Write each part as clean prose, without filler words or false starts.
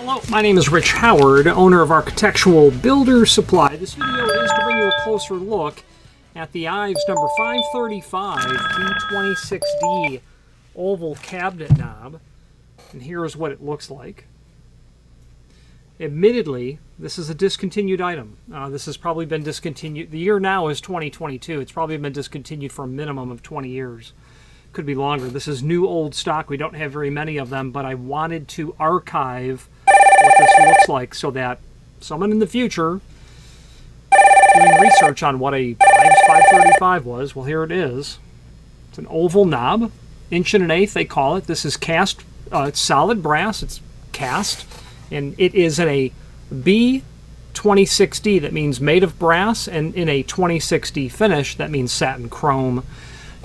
Hello, my name is Rich Howard, owner of Architectural Builder Supply. This video is to bring you a closer look at the Ives number 535B26D oval cabinet knob. And here's what it looks like. Admittedly, this is a discontinued item. This has probably been discontinued. The year now is 2022. It's probably been discontinued for a minimum of 20 years. Could be longer. This is new old stock. We don't have very many of them, but I wanted to archive what this looks like so that someone in the future doing research on what a Ives 535 was, well, here it is. It's an oval knob, 1.125" they call it. This is cast, it's solid brass, it's cast, and it is in a B26D, that means made of brass, and in a 26D finish, that means satin chrome.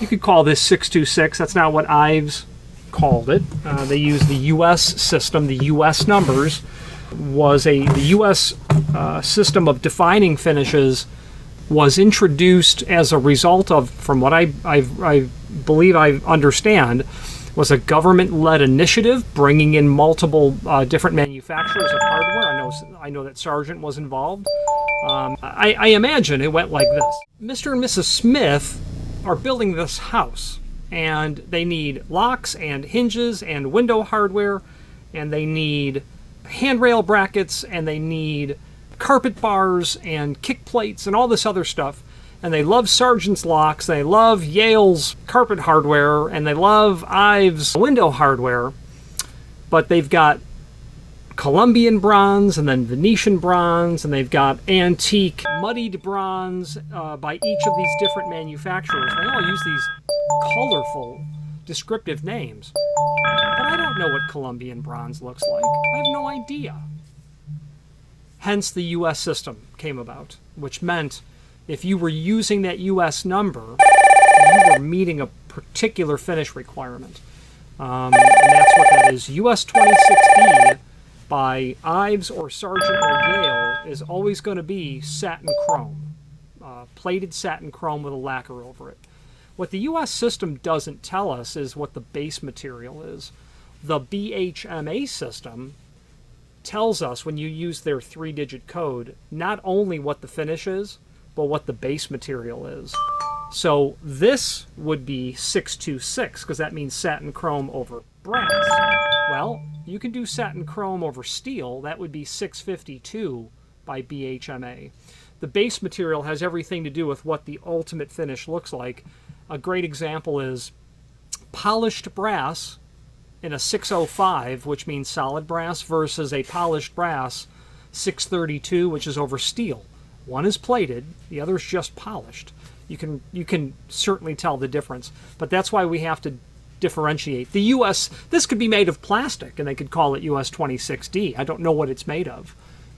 You could call this 626. That's not what Ives called it. They used the U.S. system. The U.S. numbers was the U.S. System of defining finishes was introduced as a result of, from what I believe I understand, was a government-led initiative bringing in multiple different manufacturers of hardware. I know that Sargent was involved. I imagine it went like this. Mr. and Mrs. Smith are building this house, and they need locks and hinges and window hardware, and they need handrail brackets, and they need carpet bars and kick plates and all this other stuff. And they love Sargent's locks, they love Yale's carpet hardware, and they love Ives window hardware, but they've got Colombian bronze and then Venetian bronze, and they've got antique muddied bronze by each of these different manufacturers. They all use these colorful descriptive names, but I don't know what Colombian bronze looks like. I have no idea. Hence the US system came about, which meant if you were using that US number, you were meeting a particular finish requirement, and that's what that is. US 26D by Ives or Sargent or Yale is always going to be satin chrome, plated satin chrome with a lacquer over it. What the U.S. system doesn't tell us is what the base material is. The BHMA system tells us, when you use their 3-digit code, not only what the finish is, but what the base material is. So this would be 626, because that means satin chrome over brass. Well, you can do satin chrome over steel. That would be 652 by BHMA. The base material has everything to do with what the ultimate finish looks like. A great example is polished brass in a 605, which means solid brass, versus a polished brass 632, which is over steel. One is plated, the other is just polished. You can certainly tell the difference, but that's why we have to differentiate. The US, this could be made of plastic, and they could call it US 26D. I don't know what it's made of.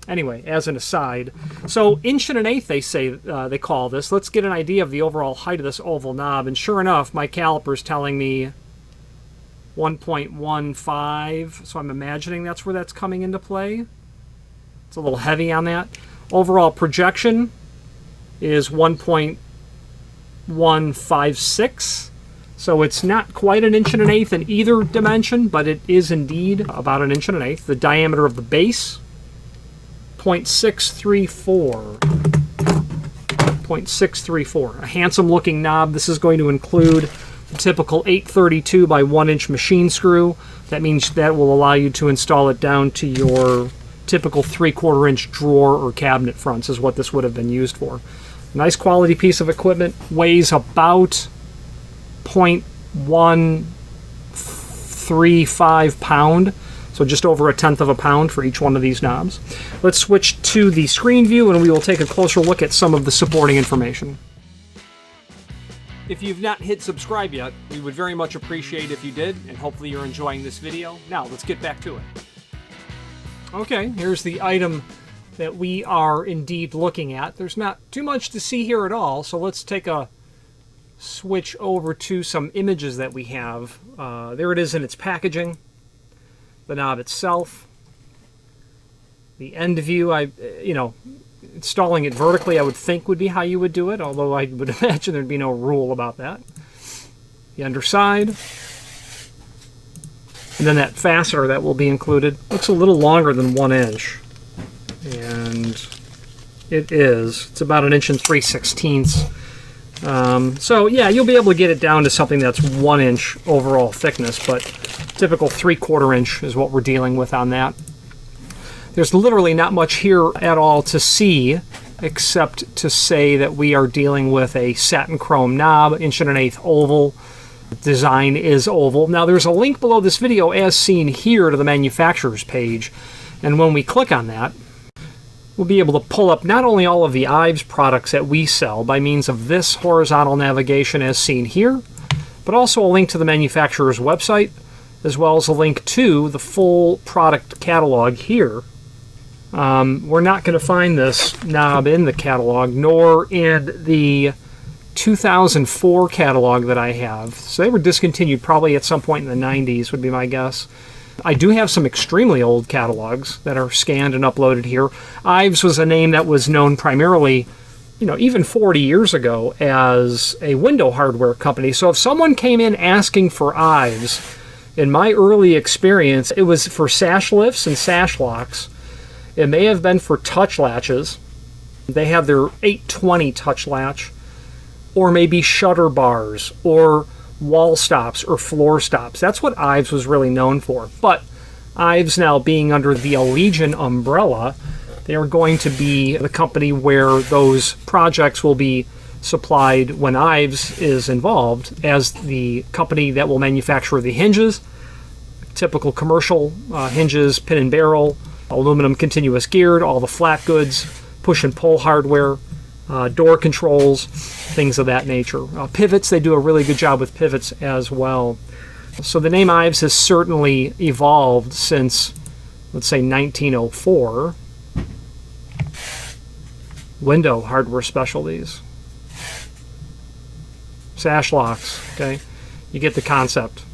Anyway, as an aside, so 1.125" they say they call this. Let's get an idea of the overall height of this oval knob, and sure enough, my caliper's telling me 1.15, so I'm imagining that's where that's coming into play. It's a little heavy on that. Overall projection is 1.156. So it's not quite 1.125" in either dimension, but it is indeed about 1.125". The diameter of the base, 0.634. 0.634. A handsome looking knob. This is going to include the typical 832 by 1-inch machine screw. That means that will allow you to install it down to your typical 3/4-inch drawer or cabinet fronts is what this would have been used for. Nice quality piece of equipment. Weighs about 0.135 pound, so just over 1/10 of a pound for each one of these knobs. Let's switch to the screen view and we will take a closer look at some of the supporting information. If you've not hit subscribe yet, we would very much appreciate if you did, and hopefully you're enjoying this video. Now, let's get back to it. Okay, here's the item that we are indeed looking at. There's not too much to see here at all, so let's take a switch over to some images that we have. There it is in its packaging, the knob itself, the end view. Installing it vertically, I would think, would be how you would do it, although I would imagine there'd be no rule about that. The underside, And then that fastener that will be included looks a little longer than 1 inch. And it is. It's about 1 3/16 inches. So yeah, you'll be able to get it down to something that's 1 inch overall thickness, but typical 3/4 inch is what we're dealing with on that. There's literally not much here at all to see, except to say that we are dealing with a satin chrome knob, 1 1/8" oval. The design is oval. Now there's a link below this video as seen here to the manufacturer's page, and when we click on that, we'll be able to pull up not only all of the Ives products that we sell by means of this horizontal navigation as seen here, but also a link to the manufacturer's website, as well as a link to the full product catalog here. We're not going to find this knob in the catalog, nor in the 2004 catalog that I have. So they were discontinued probably at some point in the 90s would be my guess. I do have some extremely old catalogs that are scanned and uploaded here. Ives was a name that was known primarily, even 40 years ago as a window hardware company. So if someone came in asking for Ives, in my early experience, it was for sash lifts and sash locks. It may have been for touch latches. They have their 820 touch latch, or maybe shutter bars, or wall stops, or floor stops. That's what Ives was really known for. But Ives now being under the Allegion umbrella, they are going to be the company where those projects will be supplied when Ives is involved as the company that will manufacture the hinges, typical commercial hinges, pin and barrel, aluminum continuous geared, all the flat goods, push and pull hardware, door controls, things of that nature. Pivots, they do a really good job with pivots as well. So the name Ives has certainly evolved since, let's say, 1904. Window hardware specialties. Sash locks, okay? You get the concept.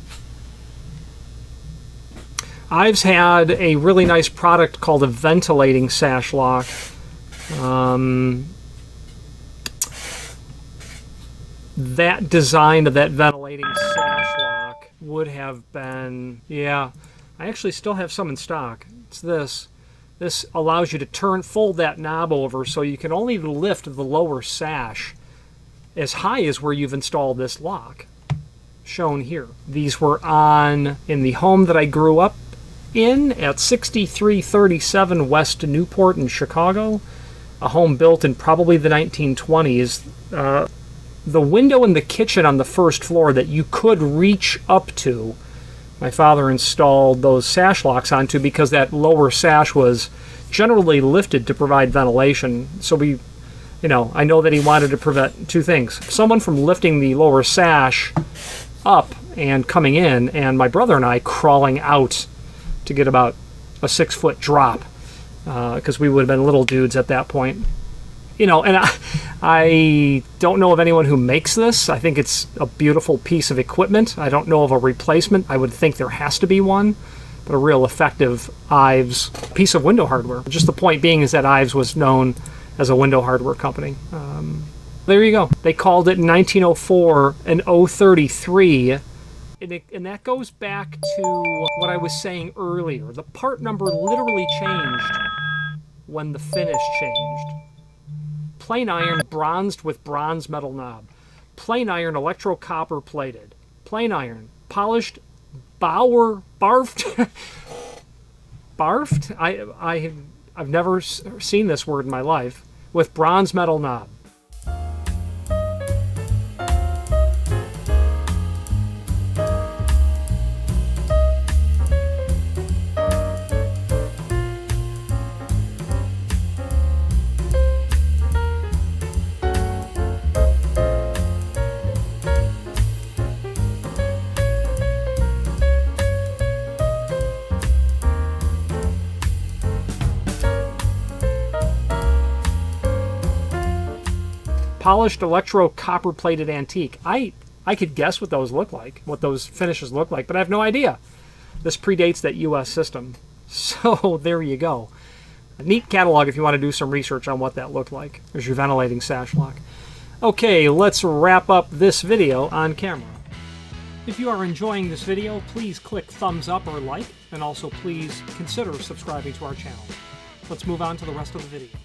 Ives had a really nice product called a ventilating sash lock. That design of that ventilating sash lock would have been, yeah, I actually still have some in stock. It's this. This allows you to fold that knob over so you can only lift the lower sash as high as where you've installed this lock, shown here. These were in the home that I grew up in at 6337 West Newport in Chicago, a home built in probably the 1920s. The window in the kitchen on the first floor that you could reach up to, my father installed those sash locks onto because that lower sash was generally lifted to provide ventilation. So I know that he wanted to prevent two things: someone from lifting the lower sash up and coming in, and my brother and I crawling out to get about a 6-foot drop, because we would have been little dudes at that point. And I don't know of anyone who makes this. I think it's a beautiful piece of equipment. I don't know of a replacement. I would think there has to be one, but a real effective Ives piece of window hardware. Just the point being is that Ives was known as a window hardware company. There you go. They called it in 1904 an 033. And that goes back to what I was saying earlier. The part number literally changed when the finish changed. Plain iron bronzed with bronze metal knob. Plain iron electro copper plated. Plain iron polished barfed. I've never seen this word in my life. With bronze metal knob. Polished electro copper plated antique. I could guess what those look like, what those finishes look like, but I have no idea. This predates that US system. So there you go. A neat catalog if you want to do some research on what that looked like. There's your ventilating sash lock. Okay, let's wrap up this video on camera. If you are enjoying this video, please click thumbs up or like, and also please consider subscribing to our channel. Let's move on to the rest of the video.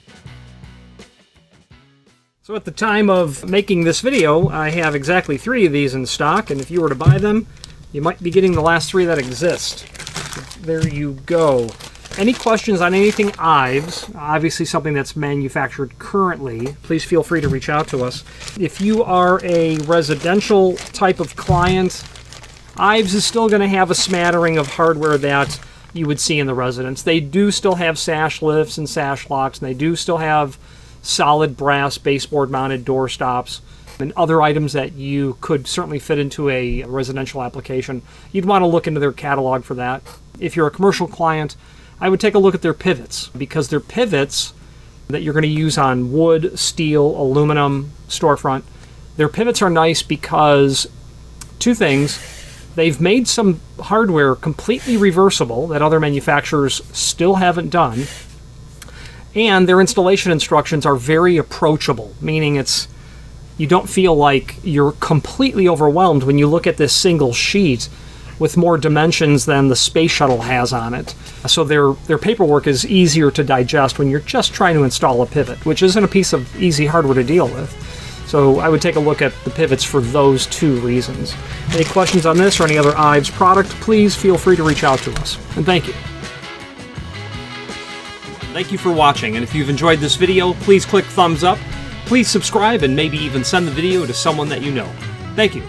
So at the time of making this video, I have exactly 3 of these in stock, and if you were to buy them, you might be getting the last 3 that exist. So there you go. Any questions on anything Ives, obviously something that's manufactured currently, please feel free to reach out to us. If you are a residential type of client, Ives is still going to have a smattering of hardware that you would see in the residence. They do still have sash lifts and sash locks, and they do still have solid brass baseboard mounted door stops and other items that you could certainly fit into a residential application. You'd want to look into their catalog for that. If you're a commercial client, I would take a look at their pivots, because their pivots that you're going to use on wood, steel, aluminum, storefront, their pivots are nice because 2 things. They've made some hardware completely reversible that other manufacturers still haven't done, and their installation instructions are very approachable, meaning you don't feel like you're completely overwhelmed when you look at this single sheet with more dimensions than the space shuttle has on it. So their paperwork is easier to digest when you're just trying to install a pivot, which isn't a piece of easy hardware to deal with. So I would take a look at the pivots for those 2 reasons. Any questions on this or any other Ives product, please feel free to reach out to us. And thank you. Thank you for watching, and if you've enjoyed this video, please click thumbs up, please subscribe, and maybe even send the video to someone that you know. Thank you.